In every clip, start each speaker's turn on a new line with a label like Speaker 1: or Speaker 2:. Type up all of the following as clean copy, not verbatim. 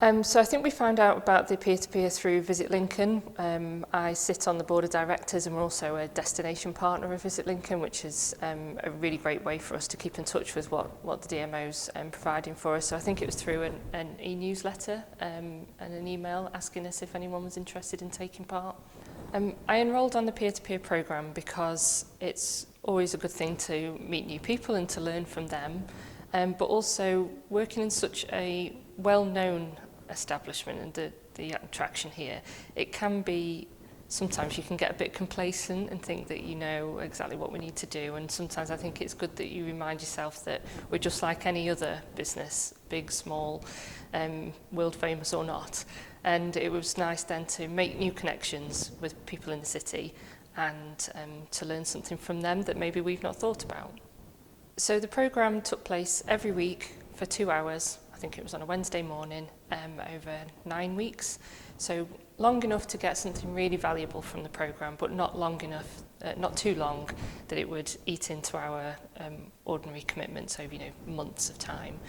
Speaker 1: So I think we found out about the peer-to-peer through Visit Lincoln. I sit on the board of directors and we're also a destination partner of Visit Lincoln, which is a really great way for us to keep in touch with what the DMO's providing for us. So I think it was through an e-newsletter and an email asking us if anyone was interested in taking part. I enrolled on the peer-to-peer programme because it's always a good thing to meet new people and to learn from them, but also working in such a well-known establishment and the attraction here, it can be, sometimes you can get a bit complacent and think that you know exactly what we need to do, and sometimes I think it's good that you remind yourself that we're just like any other business, big, small, world famous or not. And it was nice then to make new connections with people in the city and to learn something from them that maybe we've not thought about. So the programme took place every week for 2 hours. I think it was on a Wednesday morning, over 9 weeks. So long enough to get something really valuable from the programme, but not long enough, not too long that it would eat into our ordinary commitments over months of time.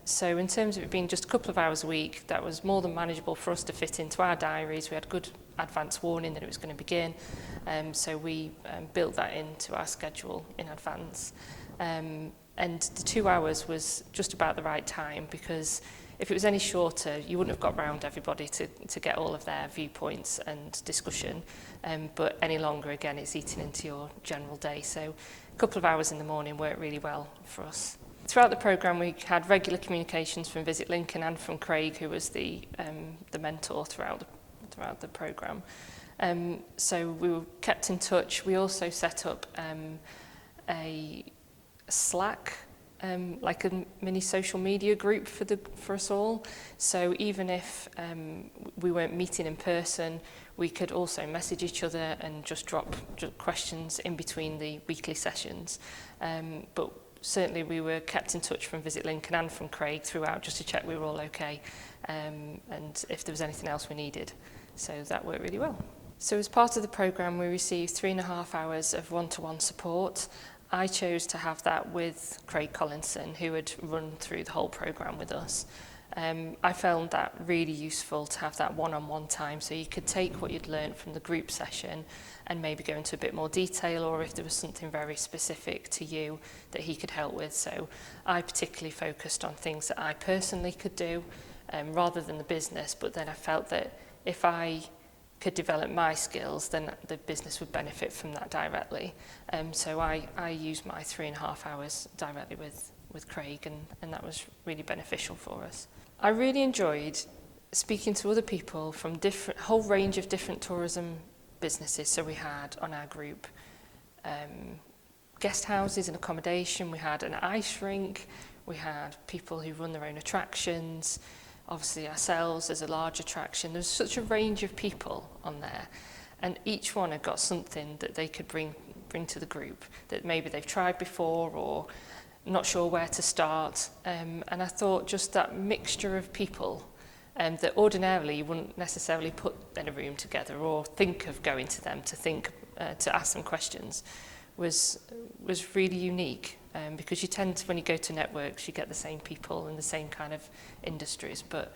Speaker 1: So in terms of it being just a couple of hours a week, that was more than manageable for us to fit into our diaries. We had good advance warning that it was going to begin, so we built that into our schedule in advance. And the 2 hours was just about the right time, because if it was any shorter, you wouldn't have got round everybody to get all of their viewpoints and discussion. But any longer, again, it's eating into your general day. So a couple of hours in the morning worked really well for us. Throughout the programme, we had regular communications from Visit Lincoln and from Craig, who was the mentor throughout the programme. So we were kept in touch. We also set up a Slack, like a mini social media group for us all. So even if we weren't meeting in person, we could also message each other and just drop questions in between the weekly sessions. But certainly we were kept in touch from Visit Lincoln and from Craig throughout, just to check we were all okay, and if there was anything else we needed. So that worked really well. So as part of the programme, we received 3.5 hours of one-to-one support. I chose to have that with Craig Collinson, who had run through the whole programme with us. I found that really useful to have that one-on-one time, so you could take what you'd learned from the group session and maybe go into a bit more detail, or if there was something very specific to you that he could help with. So I particularly focused on things that I personally could do rather than the business, but then I felt that if I could develop my skills, then the business would benefit from that directly. So I used my 3.5 hours directly with Craig, and that was really beneficial for us. I really enjoyed speaking to other people from whole range of different tourism businesses. So we had on our group guest houses and accommodation, we had an ice rink, we had people who run their own attractions, obviously ourselves as a large attraction. There's such a range of people on there, and each one had got something that they could bring to the group that maybe they've tried before or not sure where to start. And I thought just that mixture of people that ordinarily you wouldn't necessarily put in a room together or think of going to them to ask them questions was really unique. Because you tend to, when you go to networks, you get the same people in the same kind of industries, but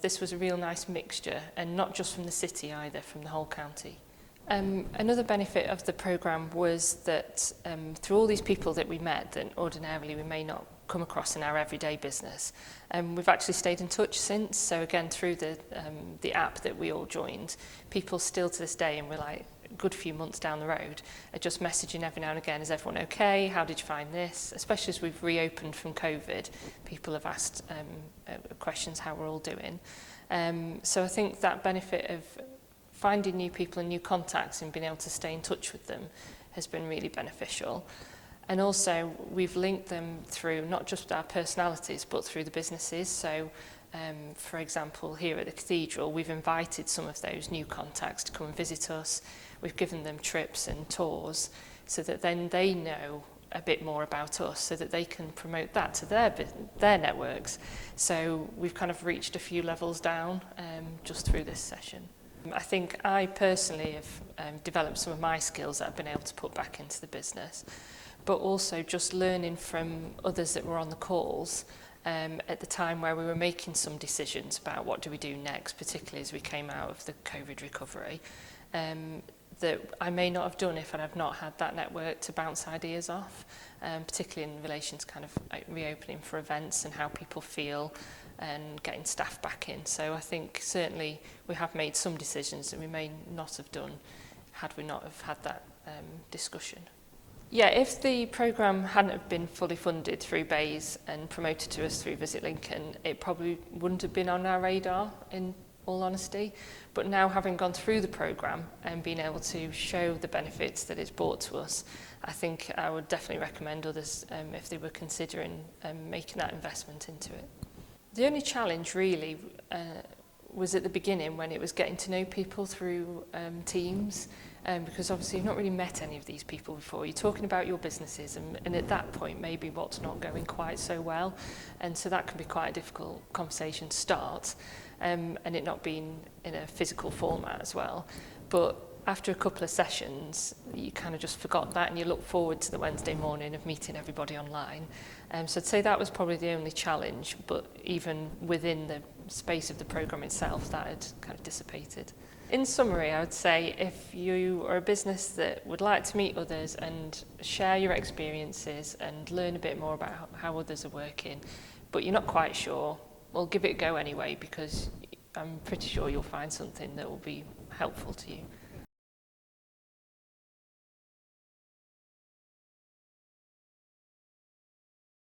Speaker 1: this was a real nice mixture, and not just from the city either, from the whole county. Another benefit of the programme was that through all these people that we met that ordinarily we may not come across in our everyday business, we've actually stayed in touch since. So again, through the app that we all joined, people still to this day, and we're like a good few months down the road, are just messaging every now and again, is everyone okay? How did you find this? Especially as we've reopened from COVID, people have asked questions how we're all doing. So I think that benefit of finding new people and new contacts and being able to stay in touch with them has been really beneficial. And also we've linked them through not just our personalities but through the businesses. So for example, here at the Cathedral, we've invited some of those new contacts to come and visit us. We've given them trips and tours so that then they know a bit more about us, so that they can promote that to their networks. So we've kind of reached a few levels down just through this session. I think I personally have developed some of my skills that I've been able to put back into the business, but also just learning from others that were on the calls at the time where we were making some decisions about what do we do next, particularly as we came out of the COVID recovery, that I may not have done if I'd not had that network to bounce ideas off, particularly in relation to kind of reopening for events and how people feel and getting staff back in. So I think certainly we have made some decisions that we may not have done had we not have had that discussion. Yeah, if the programme hadn't have been fully funded through Bays and promoted to us through Visit Lincoln, it probably wouldn't have been on our radar, in all honesty. But now, having gone through the programme and being able to show the benefits that it's brought to us, I think I would definitely recommend others if they were considering making that investment into it. The only challenge really was at the beginning when it was getting to know people through Teams, because obviously you've not really met any of these people before. You're talking about your businesses and at that point maybe what's not going quite so well, and so that can be quite a difficult conversation to start, and it not being in a physical format as well. But after a couple of sessions you kind of just forgot that and you look forward to the Wednesday morning of meeting everybody online. So I'd say that was probably the only challenge, but even within the space of the programme itself that had kind of dissipated. In summary, I would say if you are a business that would like to meet others and share your experiences and learn a bit more about how others are working, but you're not quite sure, well, give it a go anyway, because I'm pretty sure you'll find something that will be helpful to you.